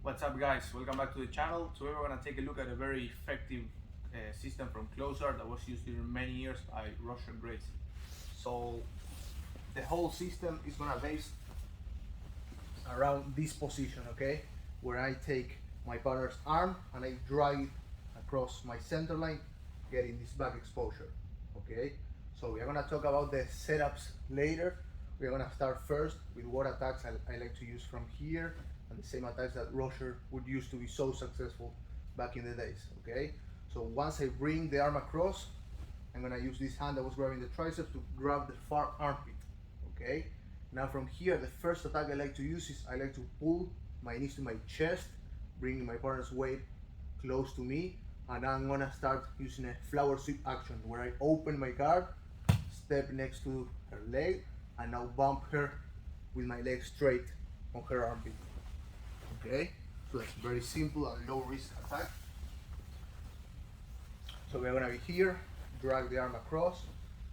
What's up guys, welcome back to the channel. Today we're going to take a look at a very effective system from closer that was used during many years by Roger Gracie. So the whole system is going to base around this position, okay, where I take my partner's arm and I drag it across my center line, getting this back exposure. Okay, so we are going to talk about the setups later. We're going to start first with what attacks I like to use from here, and the same attacks that Roger would use to be so successful back in the days. Okay, so once I bring the arm across, I'm going to use this hand that was grabbing the triceps to grab the far armpit. Okay, now from here, the first attack I like to use is I like to pull my knees to my chest, bringing my partner's weight close to me, and I'm going to start using a flower sweep action where I open my guard, step next to her leg, and now bump her with my leg straight on her armpit. Okay, so that's very simple and low risk attack. So we're gonna be here, drag the arm across,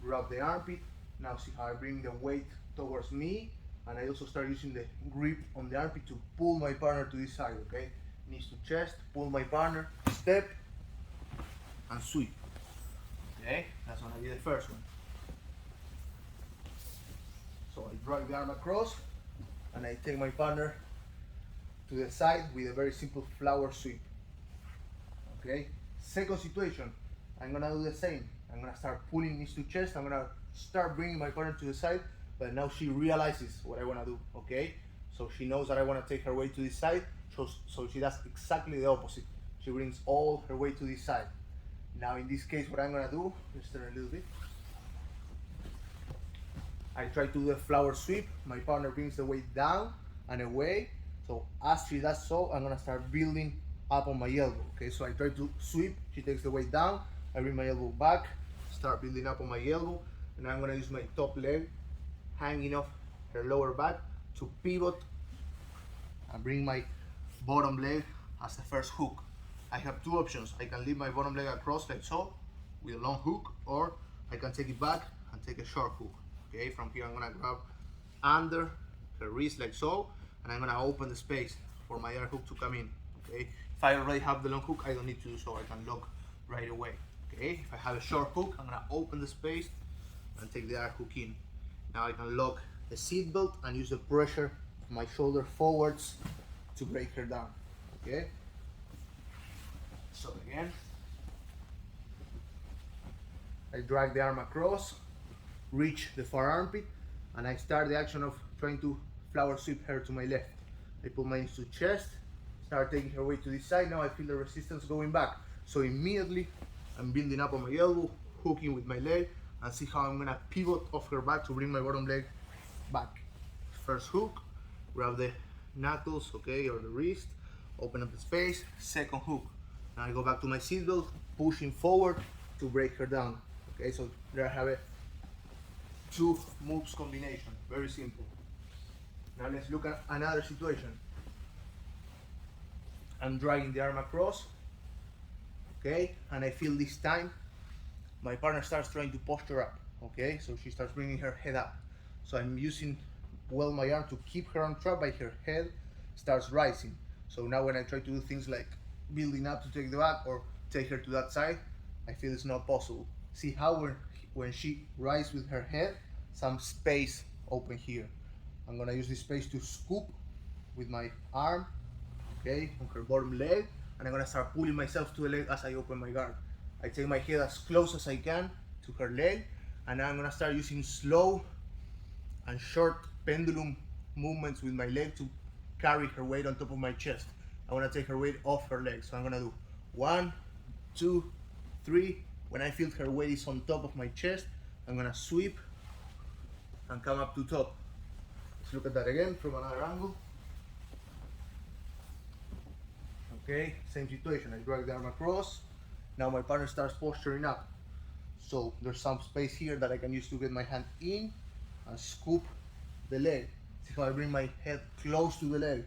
grab the armpit. Now see how I bring the weight towards me, and I also start using the grip on the armpit to pull my partner to this side. Okay, knees to chest, pull my partner, step, and sweep. Okay, that's gonna be the first one. So I drag the arm across and I take my partner to the side with a very simple flower sweep. Okay, second situation, I'm gonna do the same. I'm gonna start pulling knees to chest. I'm gonna start bringing my partner to the side, but now she realizes what I wanna do. Okay, so she knows that I wanna take her weight to this side, so she does exactly the opposite. She brings all her weight to this side. Now in this case, what I'm gonna do, let's turn a little bit. I try to do a flower sweep. My partner brings the weight down and away. So as she does so, I'm gonna start building up on my elbow. Okay, so I try to sweep. She takes the weight down. I bring my elbow back, start building up on my elbow, and I'm gonna use my top leg hanging off her lower back to pivot and bring my bottom leg as the first hook. I have two options. I can leave my bottom leg across like so with a long hook, or I can take it back and take a short hook. Okay, from here I'm gonna grab under her wrist like so, and I'm gonna open the space for my air hook to come in. Okay, if I already have the long hook, I don't need to do so. I can lock right away. Okay, if I have a short hook, I'm gonna open the space and take the air hook in. Now I can lock the seat belt and use the pressure of my shoulder forwards to break her down. Okay, so again, I drag the arm across, reach the far armpit, and I start the action of trying to flower sweep her to my left. I put my knees to chest, start taking her weight to this side. Now I feel the resistance going back. So immediately I'm building up on my elbow, hooking with my leg, and see how I'm gonna pivot off her back to bring my bottom leg back. First hook, grab the knuckles, okay, or the wrist, open up the space, second hook. Now I go back to my seatbelt, pushing forward to break her down. Okay, so there I have it. Two moves combination, very simple. Now let's look at another situation. I'm dragging the arm across, okay, and I feel this time my partner starts trying to posture up, okay, so she starts bringing her head up. So I'm using well my arm to keep her on track, but her head starts rising. So now when I try to do things like building up to take the back or take her to that side, I feel it's not possible. See how when she rises with her head, some space open here. I'm gonna use this space to scoop with my arm, okay, on her bottom leg, and I'm gonna start pulling myself to the leg as I open my guard. I take my head as close as I can to her leg, and I'm gonna start using slow and short pendulum movements with my leg to carry her weight on top of my chest. I wanna take her weight off her leg, so I'm gonna do 1, 2, 3. When I feel her weight is on top of my chest, I'm gonna sweep and come up to top. Let's look at that again from another angle. Okay, same situation. I drag the arm across. Now my partner starts posturing up. So there's some space here that I can use to get my hand in and scoop the leg. See how I bring my head close to the leg.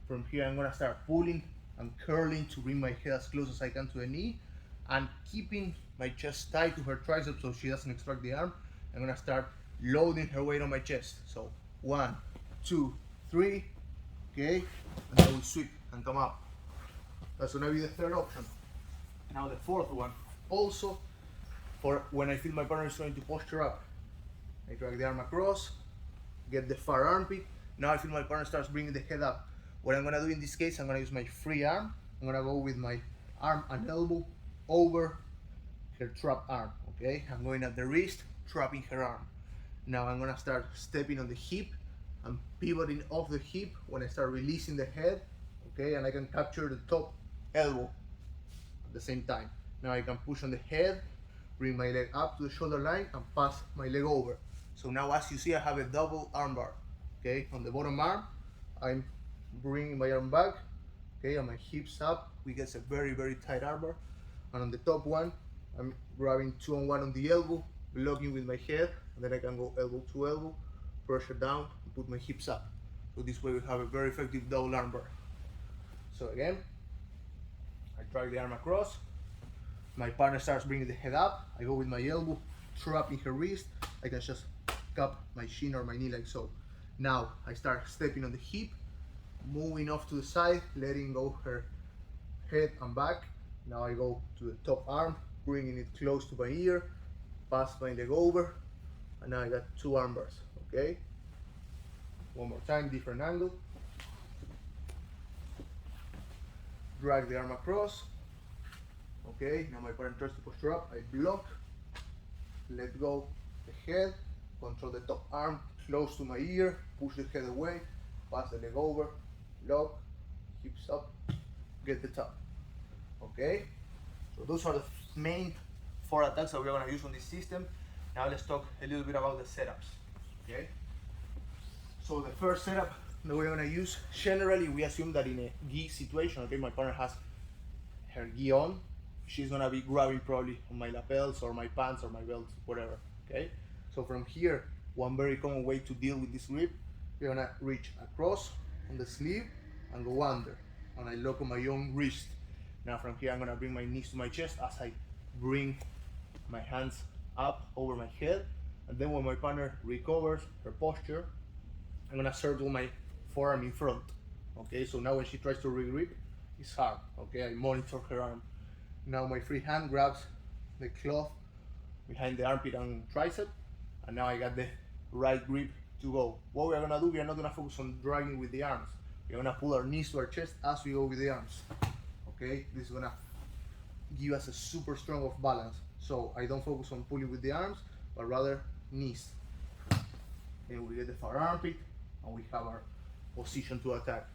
From here I'm gonna start pulling and curling to bring my head as close as I can to the knee, and keeping my chest tight to her triceps so she doesn't extract the arm. I'm gonna start loading her weight on my chest. So 1, 2, 3, okay? And then we sweep and come up. That's gonna be the third option. Now the fourth one, also for when I feel my partner is trying to posture up. I drag the arm across, get the far armpit. Now I feel my partner starts bringing the head up. What I'm gonna do in this case, I'm gonna use my free arm. I'm gonna go with my arm and elbow over her trap arm, okay? I'm going at the wrist, trapping her arm. Now I'm gonna start stepping on the hip and pivoting off the hip when I start releasing the head, okay? And I can capture the top elbow at the same time. Now I can push on the head, bring my leg up to the shoulder line and pass my leg over. So now as you see, I have a double arm bar, okay? On the bottom arm, I'm bringing my arm back, okay, and my hips up. We get a very, very tight arm bar. And on the top one, I'm grabbing 2-on-1 on the elbow, blocking with my head, and then I can go elbow to elbow, pressure down, and put my hips up. So this way we have a very effective double arm bar. So again, I drag the arm across, my partner starts bringing the head up, I go with my elbow, trapping her wrist, I can just cup my shin or my knee like so. Now I start stepping on the hip, moving off to the side, letting go her head and back. Now I go to the top arm, bringing it close to my ear, pass my leg over, and now I got 2 arm bars, okay? One more time, different angle. Drag the arm across, okay? Now my partner tries to posture up, I block, let go the head, control the top arm close to my ear, push the head away, pass the leg over, lock, hips up, get the top. Okay, so those are the main 4 attacks that we're going to use on this system. Now let's talk a little bit about the setups. Okay, so the first setup that we're going to use, generally we assume that in a gi situation, okay, my partner has her gi on, she's going to be grabbing probably on my lapels or my pants or my belt, whatever. Okay, so from here, one very common way to deal with this grip, you're going to reach across on the sleeve and go under, and I lock on my own wrist. Now from here I'm gonna bring my knees to my chest as I bring my hands up over my head, and then when my partner recovers her posture, I'm gonna circle my forearm in front. Okay, so now when she tries to re-grip, it's hard. Okay, I monitor her arm. Now my free hand grabs the cloth behind the armpit and tricep, and now I got the right grip to go. What we're gonna do, we are not gonna focus on dragging with the arms. We're gonna pull our knees to our chest as we go with the arms. Okay, this is gonna give us a super strong of balance. So I don't focus on pulling with the arms, but rather knees. And we get the far armpit, and we have our position to attack.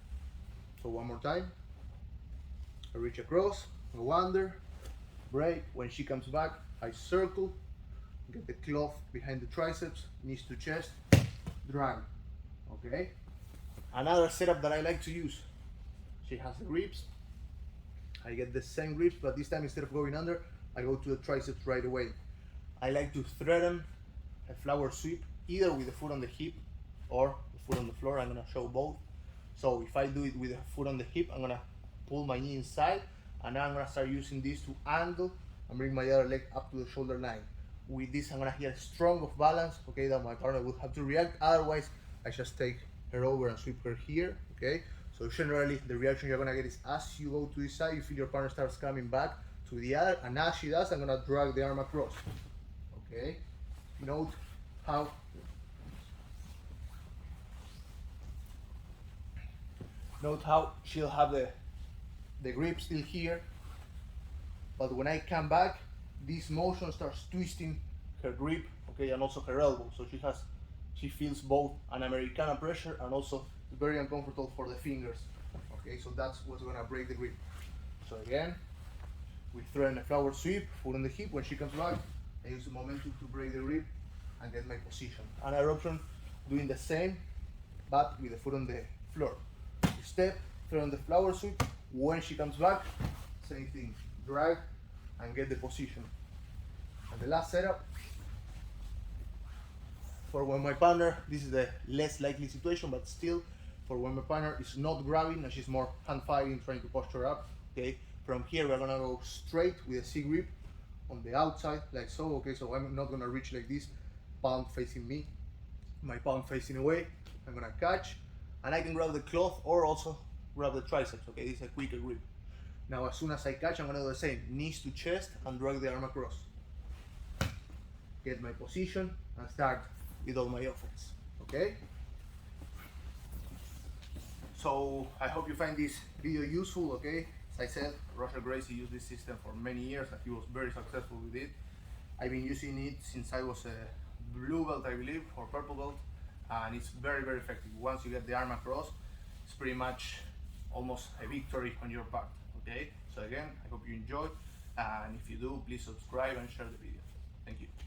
So one more time. I reach across, go under, break. When she comes back, I circle, get the cloth behind the triceps, knees to chest, drag. Okay. Another setup that I like to use. She has the grips. I get the same grips, but this time instead of going under, I go to the triceps right away. I like to threaten a flower sweep either with the foot on the hip or the foot on the floor. I'm gonna show both. So if I do it with the foot on the hip, I'm gonna pull my knee inside, and now I'm gonna start using this to angle and bring my other leg up to the shoulder line. With this, I'm gonna get a strong of balance, okay, that my partner will have to react. Otherwise, I just take her over and sweep her here, okay? So generally, the reaction you're gonna get is as you go to this side, you feel your partner starts coming back to the other, and as she does, I'm gonna drag the arm across, okay? Note how she'll have the grip still here, but when I come back, this motion starts twisting her grip, okay, and also her elbow. So she feels both an Americana pressure and also very uncomfortable for the fingers. Okay, so that's what's gonna break the grip. So again, we threaten a flower sweep, foot on the hip. When she comes back, I use the momentum to break the grip and get my position. Another option, doing the same, but with the foot on the floor. Step, throw the flower sweep. When she comes back, same thing, drag and get the position. And the last setup, for when my partner, this is the less likely situation, but still, for when my partner is not grabbing and she's more hand fighting, trying to posture up, okay? From here, we're gonna go straight with a C grip on the outside, like so, okay? So I'm not gonna reach like this, palm facing me, my palm facing away. I'm gonna catch, and I can grab the cloth or also grab the triceps, okay? This is a quicker grip. Now as soon as I catch, I'm gonna do the same, knees to chest and drag the arm across. Get my position and start with all my offense, okay? So I hope you find this video useful, okay? As I said, Roger Gracie used this system for many years and he was very successful with it. I've been using it since I was a blue belt, I believe, or purple belt, and it's very, very effective. Once you get the arm across, it's pretty much almost a victory on your part, okay? So again, I hope you enjoyed, and if you do, please subscribe and share the video. Thank you.